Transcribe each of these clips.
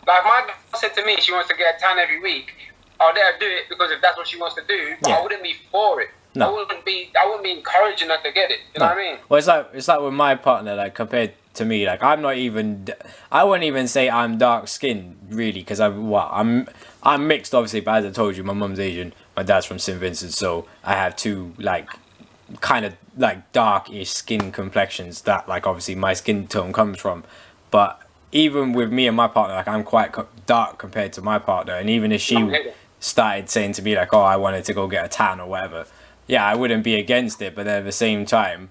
Like my girl said to me, she wants to get a tan every week. I'll let her do it because if that's what she wants to do, but I wouldn't be for it. No. I wouldn't be encouraging her to get it. You know what I mean? Well, it's like with my partner, like compared to me, like I wouldn't even say I'm dark skinned really, because I'm mixed obviously, but as I told you, my mum's Asian, my dad's from St. Vincent, so I have two like kind of like dark-ish skin complexions that like obviously my skin tone comes from. But even with me and my partner, like I'm quite dark compared to my partner, and even if she started saying to me like, oh, I wanted to go get a tan or whatever, yeah, I wouldn't be against it, but then at the same time,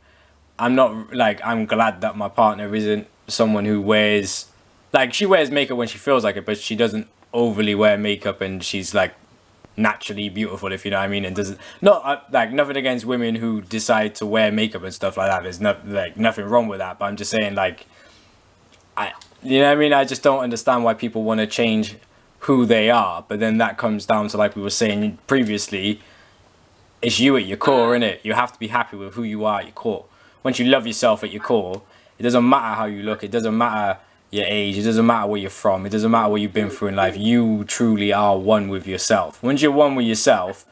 I'm not like, I'm glad that my partner isn't someone who wears, like she wears makeup when she feels like it, but she doesn't overly wear makeup, and she's like naturally beautiful, if you know what I mean, and doesn't, not like nothing against women who decide to wear makeup and stuff like that. There's nothing wrong with that, but I'm just saying like, you know what I mean? I just don't understand why people want to change who they are, but then that comes down to, like we were saying previously, it's you at your core, innit? You have to be happy with who you are at your core. Once you love yourself at your core, it doesn't matter how you look, it doesn't matter your age, it doesn't matter where you're from, it doesn't matter what you've been through in life. You truly are one with yourself. Once you're one with yourself,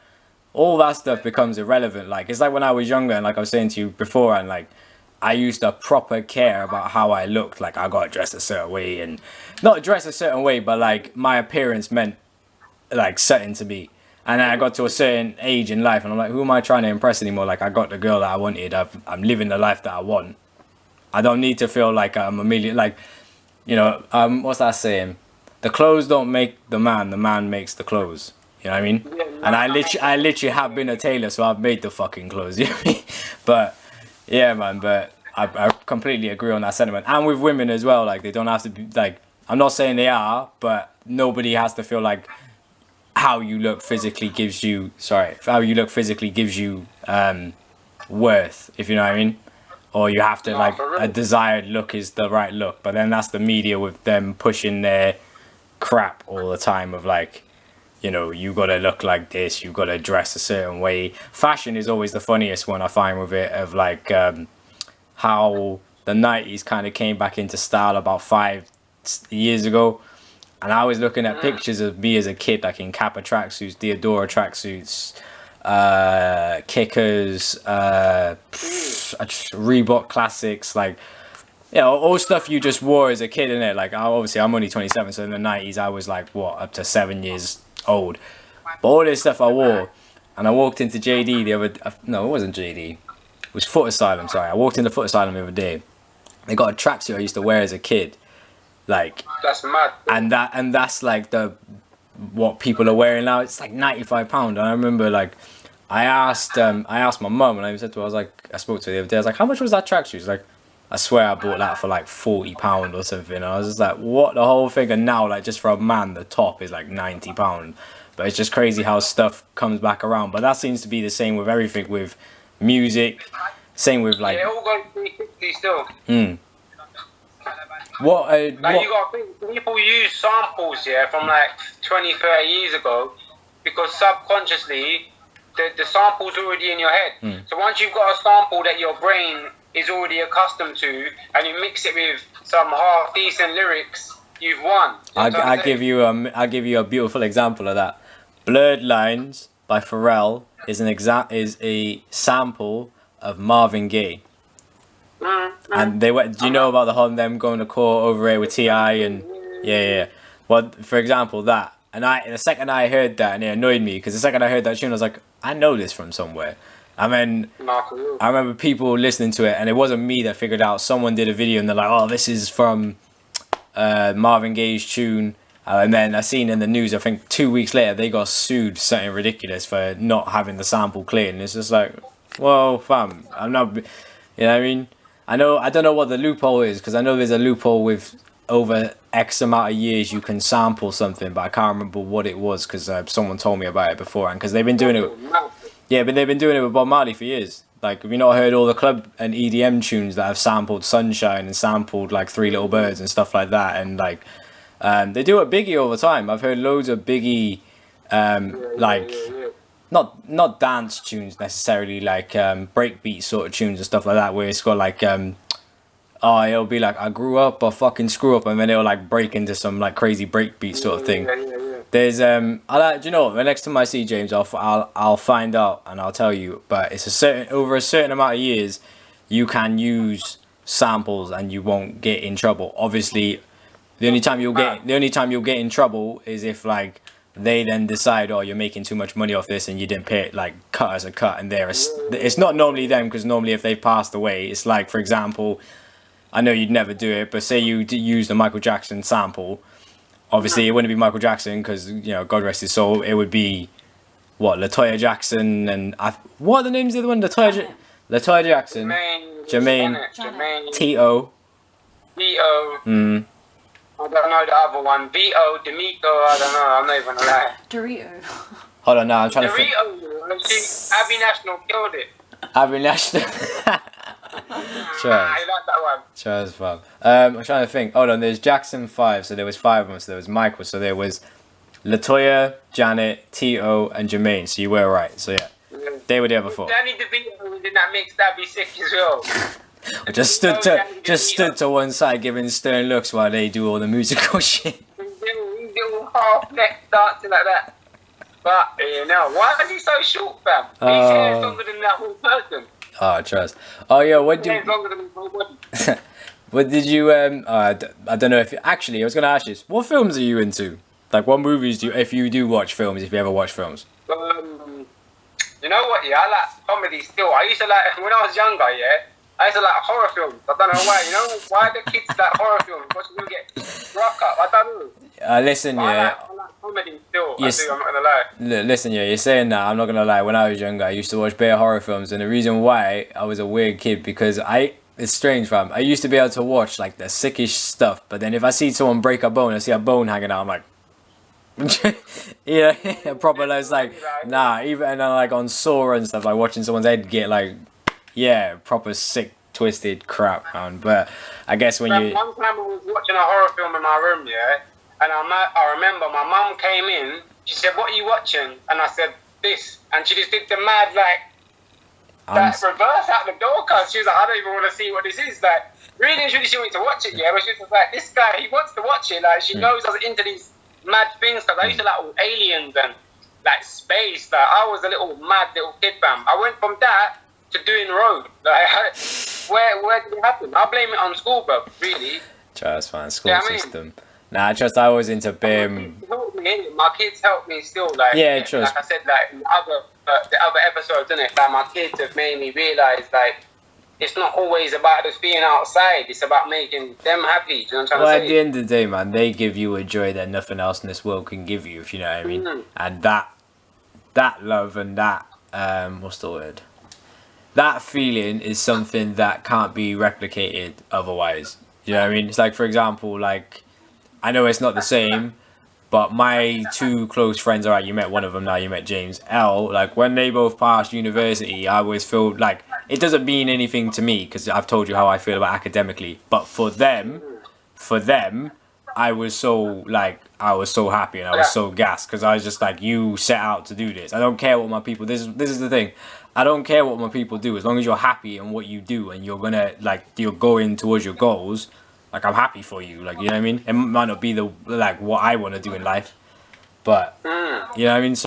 all that stuff becomes irrelevant. Like, it's like when I was younger, and like I was saying to you before, and like I used to proper care about how I looked. Like, I got dressed a certain way, and not dress a certain way, but like my appearance meant like certain to me. And then I got to a certain age in life, and I'm like, who am I trying to impress anymore? Like, I got the girl that I wanted. I'm living the life that I want. I don't need to feel like I'm a million. Like, you know, what's that saying? The clothes don't make the man makes the clothes. You know what I mean? And I literally have been a tailor, so I've made the fucking clothes. You know what I mean? But yeah, man. But I completely agree on that sentiment. And with women as well, like they don't have to be like. I'm not saying they are, but nobody has to feel like how you look physically gives you. How you look physically gives you worth. If you know what I mean. Or you have to like a desired look is the right look, but then that's the media with them pushing their crap all the time of like, you know, you gotta look like this, you gotta dress a certain way. Fashion is always the funniest one I find with it, of like how the 90s kind of came back into style about 5 years ago, and I was looking at pictures of me as a kid, like in Kappa tracksuits, Diodora tracksuits, Kickers, Reebok classics, like, you know, all stuff you just wore as a kid, innit? Like, obviously I'm only 27, so in the 90s I was like, what, up to 7 years old. But all this stuff I wore, and I walked into JD no, it wasn't JD, it was Foot Asylum, sorry. I walked into Foot Asylum the other day. They got a tracksuit I used to wear as a kid, like, that's mad. And that's like what people are wearing now. It's like £95, and I remember like I asked my mum, and I said to her, I spoke to her the other day, I was like, how much was that tracksuit? She's like, I swear I bought that for like £40 or something. And I was just like, what? The whole thing? And now, like, just for a man, the top is like £90. But it's just crazy how stuff comes back around. But that seems to be the same with everything, with music, same with like, yeah, it all goes 360 still. You got to think, people use samples, yeah, from like 20, 30 years ago, because subconsciously the sample's already in your head. So once you've got a sample that your brain is already accustomed to, and you mix it with some half decent lyrics, you've won. I'll give you a beautiful example of that. Blurred Lines by Pharrell is a sample of Marvin Gaye. And they went. Do you know about the whole them going to court over it with T.I. and yeah. Well, for example, that, and the second I heard that, and it annoyed me, because the second I heard that tune, I was like, I know this from somewhere. I mean, I remember people listening to it, and it wasn't me that figured out. Someone did a video, and they're like, "Oh, this is from Marvin Gaye's tune." And then I seen in the news, I think 2 weeks later, they got sued, something ridiculous, for not having the sample clear. And it's just like, well, fam, I'm not, you know what I mean? I don't know what the loophole is, because I know there's a loophole with over X amount of years you can sample something, but I can't remember what it was, because someone told me about it beforehand, because they've been doing it. Yeah, but they've been doing it with Bob Marley for years. Like, have you not heard all the club and EDM tunes that have sampled Sunshine and sampled like Three Little Birds and stuff like that? And like, they do it Biggie all the time. I've heard loads of Biggie, like, not dance tunes necessarily, like breakbeat sort of tunes and stuff like that, where it's got like Oh, it'll be like I grew up or fucking screw up, and then it'll like break into some like crazy breakbeat sort of thing. Yeah. There's I like, do you know what? The next time I see James, I'll find out and I'll tell you. But it's a certain over a certain amount of years, you can use samples and you won't get in trouble. Obviously, the only time you'll get in trouble is if like they then decide, oh, you're making too much money off this and you didn't pay it, like cut as a cut, and it's not normally them, because normally if they've passed away, it's like, for example, I know you'd never do it, but say you use the Michael Jackson sample. Obviously, it wouldn't be Michael Jackson because, you know, God rest his soul. It would be, what, Latoya Jackson and... what are the names of the one? Latoya Jackson. Jermaine. T.O. B.O. I don't know the other one. B.O. D'Amico. I don't know. I'm not even gonna lie. Dorito. Hold on, now I'm trying to think. Dorito. Abby National killed it. Abby National. Sure. I like that one. Sure as fuck. I'm trying to think. Hold on, there's Jackson 5, so there was 5 of them. So there was Michael, so there was Latoya, Janet, T.O. and Jermaine. So you were right. So yeah, they were the other 4. Danny DeVito was in that mix. That'd be sick as well. Just stood to one side, giving stern looks while they do all the musical shit. He's little half neck dancing like that. But no, why is he so short, fam? His hair is longer than that whole person. Oh, trust. Oh, yeah. What did? His hair is longer than his whole body. What did you? I don't know if actually I was gonna ask you this. What films are you into? Like, what movies do you? If you do watch films, if you ever watch films. You know what? Yeah, I like comedy still. I used to like when I was younger. Yeah. I used to like horror films. I don't know why. You know why the kids like horror films? Because you get rock up. I don't know. Listen, but yeah. I like comedy still. Yes. I do. I'm not gonna lie. Listen, yeah. You're saying that. I'm not gonna lie. When I was younger, I used to watch bare horror films, and the reason why I was a weird kid because it's strange, fam. I used to be able to watch like the sickish stuff, but then if I see someone break a bone, I see a bone hanging out, I'm like. Yeah, proper. It's like nah. Even and then like on Saw and stuff, like watching someone's head get like. Yeah, proper sick, twisted crap, man. But I guess when you... One time I was watching a horror film in my room, yeah? And I remember my mum came in. She said, what are you watching? And I said, this. And she just did the mad, like, that reverse out the door, cause she was like, I don't even want to see what this is. Like, really and truly, she wanted to watch it, yeah? But she was like, this guy, he wants to watch it. Like, she knows I was into these mad things, because I used to like all aliens and, like, space. Like, I was a mad little kid, fam. I went from that to doing road. Like, where did it happen? I blame it on school, bro. Really. Just fine, school system. Nah, I was into BIM. My kids help me still. Like, yeah, trust. Like I said, like in the other episodes, isn't it? Like my kids have made me realize, like, it's not always about us being outside. It's about making them happy. Do you know what I'm trying to say? At the end of the day, man, they give you a joy that nothing else in this world can give you. If you know what I mean. And that love and that what's the word? That feeling is something that can't be replicated otherwise. You know what I mean? It's like, for example, like, I know it's not the same, but my 2 close friends, alright, you met one of them now, you met James, L, like, when they both passed university, I always feel like, it doesn't mean anything to me, because I've told you how I feel about academically, but for them, I was so happy and I was so gassed, because I was just like, you set out to do this. I don't care what my people, this is the thing. I don't care what my people do, as long as you're happy in what you do and you're gonna, like, you're going towards your goals, like, I'm happy for you, like, you know what I mean? It might not be what I want to do in life, but, you know what I mean? So